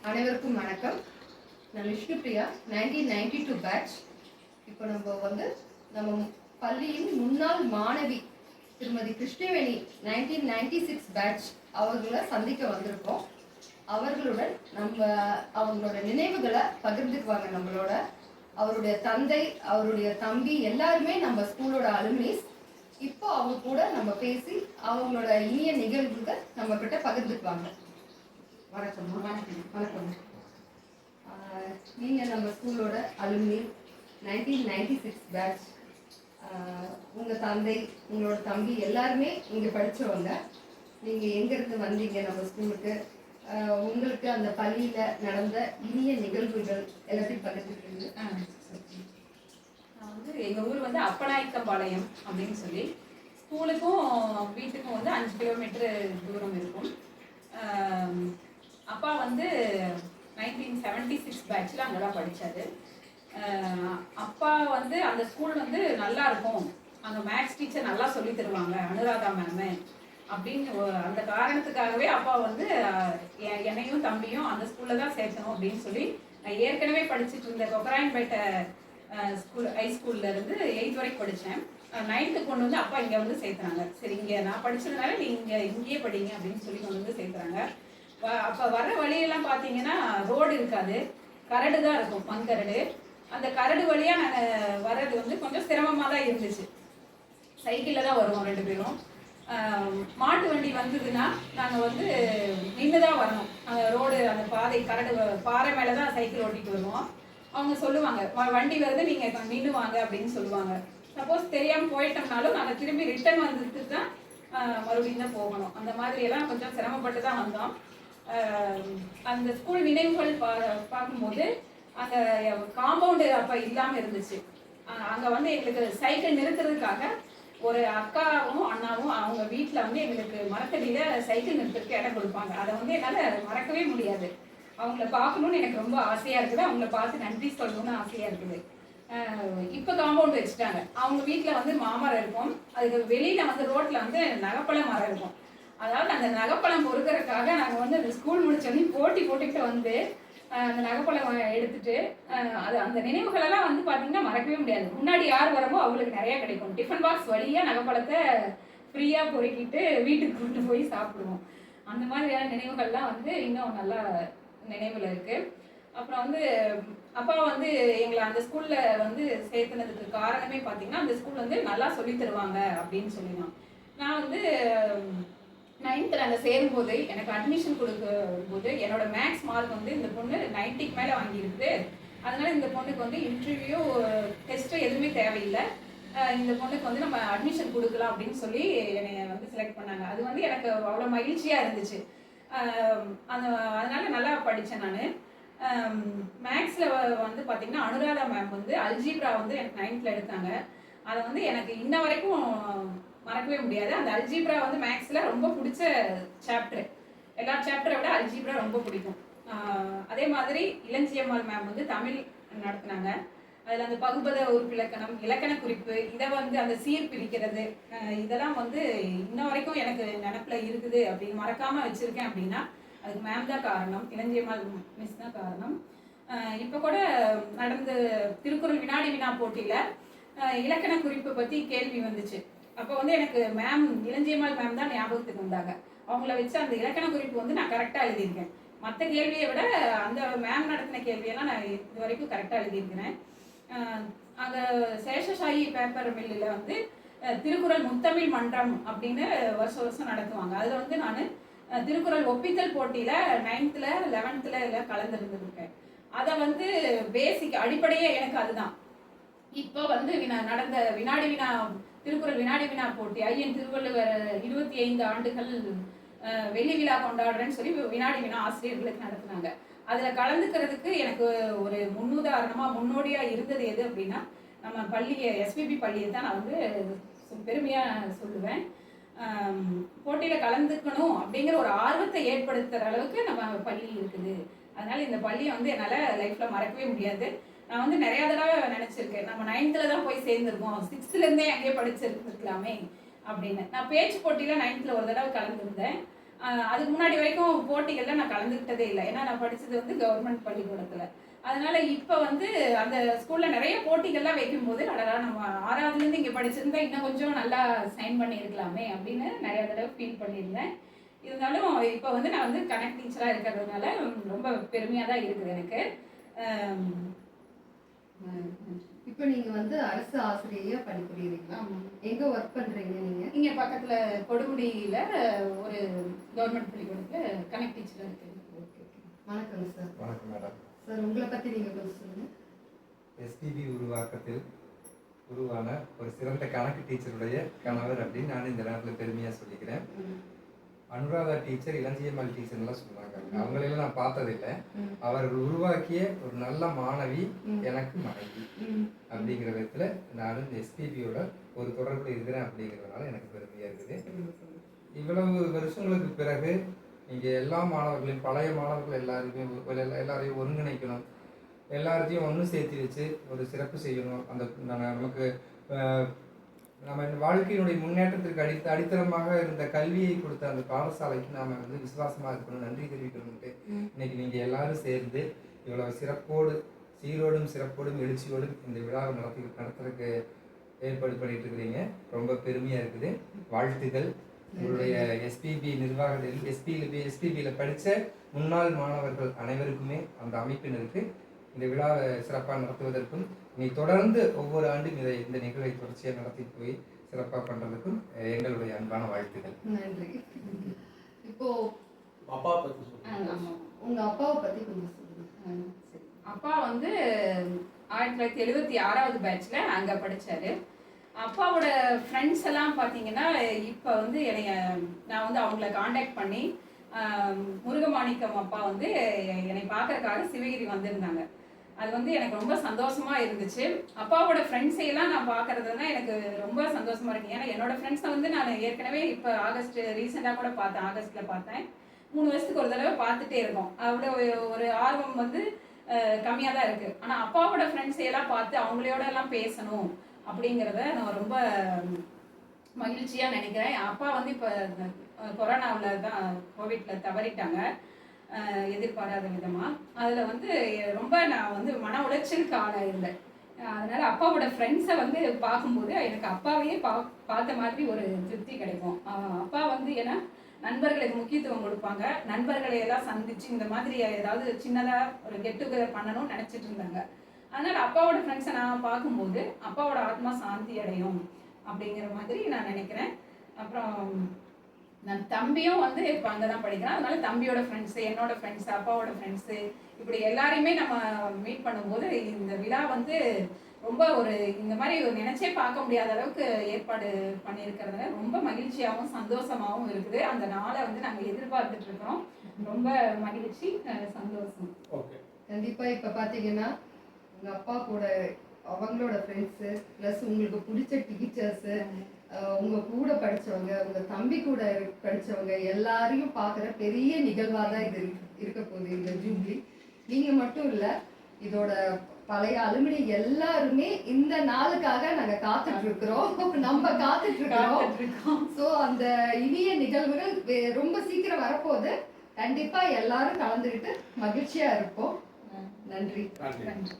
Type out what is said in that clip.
அனைவருக்கும் வணக்கம். நான் விஷ்ணுபிரியா, 1992 பேட்ச். இப்போ நம்ம பள்ளியின் முன்னாள் மாணவி திருமதி கிருஷ்ணவேணி 1996 பேட்ச் அவர்களை சந்திக்க வந்திருக்கோம். அவர்களுடன் அவங்களோட நினைவுகளை பகிர்ந்துக்குவாங்க. நம்மளோட அவருடைய தந்தை, அவருடைய தம்பி எல்லாருமே நம்ம ஸ்கூலோட அலுமினிஸ். இப்போ அவங்க கூட நம்ம பேசி அவங்களோட இனிய நிகழ்வுகள் நம்ம கிட்ட பகிர்ந்துக்குவாங்க. வணக்கம். வணக்கம். நீங்கள் நம்ம ஸ்கூலோட அலுமினி 1996 பேட்ச். உங்கள் தந்தை, உங்களோட தம்பி எல்லாருமே இங்கே படித்தவங்க. நீங்கள் எங்கேருந்து வந்தீங்க நம்ம ஸ்கூலுக்கு? உங்களுக்கு அந்த பள்ளியில் நடந்த இனிய நிகழ்வுகள் எல்லாத்தையும் பகிர்ந்துக்கிறீங்க. நான் எங்கள் ஊர் அப்பநாயக்கம்பாளையம் அப்படின்னு சொல்லி, ஸ்கூலுக்கும் வீட்டுக்கும் 5 கிலோமீட்டர் தூரம் இருக்கும். அப்பா 1976 பேட்சில் அங்கே தான் படித்தார். அப்பா அந்த ஸ்கூல் நல்லா இருக்கும், அங்கே மேக்ஸ் டீச்சர் நல்லா சொல்லி தருவாங்க, அனுராதா மேமு அப்படின்னு அந்த காரணத்துக்காகவே அப்பா என்னையும் தம்பியும் அந்த ஸ்கூலில் தான் சேர்க்கணும் அப்படின்னு சொல்லி, நான் ஏற்கனவே படிச்சுட்டு இருந்த கொக்கராயன்பேட்டை ஸ்கூல் ஹைஸ்கூல்ல இருந்து 8th வரைக்கும் படித்தேன். 9th கொண்டு அப்பா இங்கே சேர்த்துறாங்க. சரி, இங்கே நான் படிச்சதுனால நீங்கள் இங்கேயே படிங்க அப்படின்னு சொல்லி கொண்டு சேர்த்துறாங்க. அப்போ வர்ற வழியெல்லாம் பார்த்தீங்கன்னா ரோடு இருக்காது, கரடு தான் இருக்கும், மண்கரடு. அந்த கரடு வழியாக நாங்கள் வர்றது கொஞ்சம் சிரமமாக தான் இருந்துச்சு. சைக்கிளில் தான் வருவோம் 2 பேரும். மாட்டு வண்டி வந்ததுன்னா நாங்கள் நின்று தான் வரணும். அந்த ரோடு, அந்த பாதை கரடு பாறை மேலே தான் சைக்கிள் ஓட்டிகிட்டு வருவோம். அவங்க சொல்லுவாங்க, வண்டி வருது, நீங்கள் நின்று வாங்க அப்படின்னு சொல்லுவாங்க. சப்போஸ் தெரியாமல் போயிட்டோம்னாலும் நாங்கள் திரும்பி ரிட்டர்ன் வந்துட்டு தான் மறுபடியும் தான் போகணும். அந்த மாதிரியெல்லாம் கொஞ்சம் சிரமப்பட்டு தான் வந்தோம். அந்த ஸ்கூல் நினைவுகள் பார்க்கும்போது அந்த காம்பவுண்டு அப்போ இல்லாமல் இருந்துச்சு. அங்கே எங்களுக்கு சைக்கிள் நிறுத்துறதுக்காக ஒரு அக்காவும் அண்ணாவும் அவங்க வீட்டில் எங்களுக்கு மரத்தடியில் சைக்கிள் நிறுத்துறதுக்கு இடம் கொடுப்பாங்க. அதை என்னால் மறக்கவே முடியாது. அவங்கள பார்க்கணுன்னு எனக்கு ரொம்ப ஆசையாக இருக்குது. அவங்கள பார்த்து நன்றி சொல்லணும்னு ஆசையாக இருக்குது. இப்போ காம்பவுண்ட் வச்சுட்டாங்க. அவங்க வீட்டில் மாமரம் இருக்கும், அதுக்கு வெளியில் ரோட்டில் நகைப்பழ மரம் இருக்கும். அதாவது அந்த நகைப்பழம் பொறுக்கிறதுக்காக நாங்கள் அந்த ஸ்கூல் முடிச்சோடனே போட்டுக்கிட்டு அந்த நகைப்பழம் எடுத்துட்டு அது அந்த நினைவுகளெல்லாம் பார்த்தீங்கன்னா மறக்கவே முடியாது. முன்னாடி யார் வரமோ அவங்களுக்கு நிறையா கிடைக்கும். டிஃபன் பாக்ஸ் வழியாக நகைப்பழத்தை ஃப்ரீயாக பொறுக்கிட்டு வீட்டுக்கு கொண்டு போய் சாப்பிடுவோம். அந்த மாதிரியான நினைவுகள்லாம் இன்னும் நல்லா நினைவில் இருக்குது. அப்புறம் அப்பா எங்களை அந்த ஸ்கூலில் சேர்த்துனதுக்கு காரணமே பார்த்தீங்கன்னா அந்த ஸ்கூல் நல்லா சொல்லி தருவாங்க அப்படின்னு சொல்லிதான். நான் 9th அங்கே சேரும்போது எனக்கு அட்மிஷன் கொடுக்கும்போது என்னோட மேக்ஸ் மார்க் இந்த பொண்ணு 90க்கு மேலே வாங்கியிருக்குது. அதனால இந்த பொண்ணுக்கு இன்டர்வியூ டெஸ்ட்டு எதுவுமே தேவையில்லை, இந்த பொண்ணுக்கு நம்ம அட்மிஷன் கொடுக்கலாம் அப்படின்னு சொல்லி என்னை செலக்ட் பண்ணாங்க. அது எனக்கு அவ்வளோ மகிழ்ச்சியாக இருந்துச்சு. அதனால நல்லா படித்தேன் நான். மேக்ஸில் பார்த்தீங்கன்னா அனுராதா மேம் அல்ஜீப்ரா எனக்கு 9th எடுத்தாங்க. அதை எனக்கு இன்ன வரைக்கும் மறக்கவே முடியாது. அந்த அல்ஜீப்ரா மேக்ஸில் ரொம்ப பிடிச்ச சாப்டர். எல்லா சாப்டரை விட அல்ஜீப்ரா ரொம்ப பிடிக்கும். அதே மாதிரி இளஞ்சியம்மாள் மேம் தமிழ் நடத்தினாங்க. அதில் அந்த பகுபத உறுப்பிலக்கணம், இலக்கண குறிப்பு, இதை அந்த சீர் பிரிக்கிறது, இதெல்லாம் இன்ன வரைக்கும் எனக்கு நினப்பில் இருக்குது. அப்படின்னு மறக்காமல் வச்சுருக்கேன் அப்படின்னா அதுக்கு மேம் தான் காரணம், இளஞ்சியம்மாள் மிஸ் தான் காரணம். இப்போ கூட நடந்த திருக்குறள் வினாடி வினா போட்டியில் இலக்கண குறிப்பை பற்றி கேள்வி வந்துச்சு. அப்போ எனக்கு மேம், இளஞ்சியம்மாள் மேம் தான் ஞாபகத்துக்கு வந்தாங்க. அவங்கள வச்சு அந்த இலக்கண குறிப்பு நான் கரெக்டாக எழுதியிருக்கேன். மற்ற கேள்வியை விட அந்த மேம் நடத்தின கேள்வியெல்லாம் நான் இது வரைக்கும் கரெக்டாக எழுதியிருக்கிறேன். அங்கே சேஷசாயி பேப்பர் மில்லில் திருக்குறள் முத்தமிழ் மன்றம் அப்படின்னு வருஷம் நடத்துவாங்க. அதில் நான் திருக்குறள் ஒப்பித்தல் போட்டியில் 9th 11th கலந்துருந்துருக்கேன். அதை பேசிக் அடிப்படையே எனக்கு அதுதான். இப்போ நடந்த வினாடி வினா, திருக்குறள் வினாடி வினா போட்டி, ஐயன் திருவள்ளுவர் 25 ஆண்டுகள் வெள்ளி விழா கொண்டாடுறேன்னு சொல்லி வினாடி வினா ஆசிரியர்களுக்கு நடத்தினாங்க. அதில் கலந்துக்கிறதுக்கு எனக்கு ஒரு முன்னோடியாக இருந்தது எது அப்படின்னா நம்ம பள்ளியை, எஸ்பிபி பள்ளியை தான் நான் பெருமையாக சொல்லுவேன். போட்டியில் கலந்துக்கணும் அப்படிங்கிற ஒரு ஆர்வத்தை ஏற்படுத்துகிற அளவுக்கு நம்ம பள்ளி இருக்குது. அதனால் இந்த பள்ளியை என்னால் லைஃப்பில் மறக்கவே முடியாது. நான் நிறையா தடவை நினச்சிருக்கேன், நம்ம 9th தான் போய் சேர்ந்துருக்கோம், 6th அங்கேயே படிச்சிருக்கலாமே அப்படின்னு. நான் பேச்சு போட்டியில் 9th ஒரு தடவை கலந்துருந்தேன். அதுக்கு முன்னாடி வரைக்கும் போட்டிகள்ல நான் கலந்துக்கிட்டதே இல்லை. ஏன்னா நான் படிச்சது வந்து கவர்மெண்ட் பள்ளிக்கூடத்துல. அதனால இப்ப வந்து அந்த ஸ்கூல்ல நிறைய போட்டிகள்லாம் வைக்கும்போது, அடடா நம்ம 6வதுல இருந்து இங்க படிச்சிருந்தா இன்னும் கொஞ்சம் நல்லா சைன் பண்ணியிருக்கலாமே அப்படின்னு நிறைய தடவை ஃபீல் பண்ணியிருந்தேன். இருந்தாலும் இப்ப வந்து நான் வந்து கணக்கு டீச்சரா இருக்கிறதுனால ரொம்ப பெருமையா தான் இருக்குது எனக்கு. இப்போ நீங்க வந்து அரசு ஆசிரியையா பணிபுரியுறீங்க. ஆமா. எங்க ஒர்க் பண்றீங்க நீங்க? இங்க பக்கத்துல கொடுமுடியில ஒரு கவர்மெண்ட் பள்ளிக்கூடத்துல கணக்கு டீச்சரா இருக்கேன். வணக்கம் சார். வணக்கம் மேடம். சார் உங்களை பத்தி நீங்க கொஞ்சம் சொல்லுங்க. எஸ்பிபி உருவாக்கத்தில் உருவான ஒரு சிறந்த கணக்கு டீச்சருடைய கணவர் அப்படின்னு நான் இந்த நேரத்தில் பெருமையாக சொல்லிக்கிறேன். அனுராதா டீச்சர், இளஞ்சியம்மாள் டீச்சர்லாம் சொல்லுவாங்க. அவங்களெல்லாம் நான் பார்த்ததில்லை. அவர்கள் உருவாக்கிய ஒரு நல்ல மாணவி எனக்கு மனைவி அப்படிங்கிற விதத்தில் நான் இந்த எஸ்பிபியோட ஒரு தொடர்பு இருக்கிறேன் அப்படிங்கிறதுனால எனக்கு பெருமையாக இருக்குது. இவ்வளவு வருஷங்களுக்கு பிறகு இங்கே எல்லா மாணவர்களையும், பழைய மாணவர்கள் எல்லாரையும் ஒருங்கிணைக்கணும், எல்லாத்தையும் ஒன்று சேர்த்து வச்சு ஒரு சிறப்பு செய்யணும். அந்த நமக்கு நம்ம வாழ்க்கையினுடைய முன்னேற்றத்திற்கு அடித்தளமாக இருந்த கல்வியை கொடுத்த அந்த பாடசாலைக்கு நாம் வந்து விசுவாசமாக இருக்கணும், நன்றி தெரிவிக்கணும்ட்டு இன்னைக்கு நீங்கள் எல்லாரும் சேர்ந்து இவ்வளவு சிறப்போடு, சீரோடும் சிறப்போடும் எழுச்சியோடும் இந்த விழாவை நடத்துறதுக்கு ஏற்பாடு பண்ணிட்டு இருக்கிறீங்க. ரொம்ப பெருமையாக இருக்குது. வாழ்த்துக்கள். உங்களுடைய எஸ்பிபி நிர்வாகத்தில் எஸ்பிபியில் படித்த முன்னாள் மாணவர்கள் அனைவருக்குமே, அந்த அமைப்பினருக்கு இந்த விழாவை சிறப்பாக நடத்துவதற்கும், நீ தொடர்ந்து ஒவ்வொரு ஆண்டும் இந்த நிகழ்வை தொடர்ச்சியாக நடத்தி போய் சிறப்பாக பண்ணுறதுக்கும் எங்களுடைய அன்பான வாழ்த்துக்கள். நன்றி. இப்போ அப்பா பத்தி சொல்லுங்க. உங்க அப்பாவை பத்தி கொஞ்சம் சொல்லுங்க. அப்பா வந்து 1976வது பேட்ச்ல அங்க படிச்சாரு. அப்பாவோட ஃப்ரெண்ட்ஸ் எல்லாம் பார்த்தீங்கன்னா இப்போ வந்து நான் வந்து அவங்கள காண்டாக்ட் பண்ணி முருகமாணிக்கம் அப்பா வந்து என்னை பார்க்கறதுக்காக சிவகிரி வந்திருந்தாங்க. அது வந்து எனக்கு ரொம்ப சந்தோஷமா இருந்துச்சு. அப்பாவோட ஃப்ரெண்ட்ஸையெல்லாம் நான் பார்க்கறதுனா எனக்கு ரொம்ப சந்தோஷமா இருக்கு. ஏன்னா என்னோட ஃப்ரெண்ட்ஸை வந்து நான் ஏற்கனவே இப்போ ரீசெண்டாக கூட பார்த்தேன், ஆகஸ்ட்டில் பார்த்தேன். 3 வருஷத்துக்கு ஒரு தடவை பார்த்துட்டே இருக்கோம். அவ்வளோ ஒரு ஆர்வம் வந்து கம்மியாக தான் இருக்குது. ஆனால் அப்பாவோட ஃப்ரெண்ட்ஸையெல்லாம் பார்த்து அவங்களோட எல்லாம் பேசணும் அப்படிங்கிறத நான் ரொம்ப மகிழ்ச்சியாக நினைக்கிறேன். அப்பா வந்து இப்போ கொரோனாவில் தான் கோவிட்ல தவறிட்டாங்க எதிர்பாராத விதமாக. அதில் வந்து ரொம்ப நான் வந்து மன உளைச்சலுக்கு ஆளாயிருந்தேன். அதனால் அப்பாவோட ஃப்ரெண்ட்ஸை வந்து பார்க்கும்போது எனக்கு அப்பாவையே பார்த்த மாதிரி ஒரு திருப்தி கிடைக்கும். அப்பா வந்து ஏன்னா நண்பர்களுக்கு முக்கியத்துவம் கொடுப்பாங்க. நண்பர்களை எல்லாம் சந்திச்சு இந்த மாதிரி ஏதாவது சின்னதாக ஒரு கெட் டுகெதர் பண்ணணும்னு நினச்சிட்டு இருந்தாங்க. அதனால் அப்பாவோட ஃப்ரெண்ட்ஸை நான் பார்க்கும்போது அப்பாவோட ஆத்மா சாந்தி அடையும் அப்படிங்கிற மாதிரி நான் நினைக்கிறேன். அப்புறம் நான் தம்பியும் வந்து இப்போ அங்கே தான் படிக்கிறேன். அதனால தம்பியோட ஃப்ரெண்ட்ஸு, என்னோட ஃப்ரெண்ட்ஸு, அப்பாவோட ஃப்ரெண்ட்ஸு, இப்படி எல்லாரையுமே நம்ம மீட் பண்ணும்போது இந்த விழா வந்து ரொம்ப ஒரு இந்த மாதிரி நினைச்சே பார்க்க முடியாத அளவுக்கு ஏற்பாடு பண்ணியிருக்கிறதுல ரொம்ப மகிழ்ச்சியாகவும் சந்தோஷமாகவும் இருக்குது. அந்த நாளை வந்து நாங்கள் எதிர்பார்த்துட்டு இருக்கிறோம். ரொம்ப மகிழ்ச்சி, சந்தோஷம். கண்டிப்பா இப்ப பாத்தீங்கன்னா உங்க அப்பா கூட அவங்களோட ஃப்ரெண்ட்ஸு ப்ளஸ் உங்களுக்கு பிடிச்ச டீச்சர்ஸு, உங்க கூட படிச்சவங்க, உங்க தம்பி கூட படிச்சவங்க எல்லாரையும் பார்க்குற பெரிய நிகழ்வாக தான் இது இருக்க போகுது இந்த ஜூப்ளி. நீங்க மட்டும் இல்லை, இதோட பழைய அலுமினி எல்லாருமே இந்த நாளுக்காக நாங்க காத்துட்டு இருக்கிறோம். நம்ம காத்துட்டு இருக்கிறோம். ஸோ அந்த இனிய நிகழ்வுகள் ரொம்ப சீக்கிரம் வரப்போகுது. கண்டிப்பா எல்லாரும் கலந்துக்கிட்டு மகிழ்ச்சியா இருப்போம். நன்றி. நன்றி.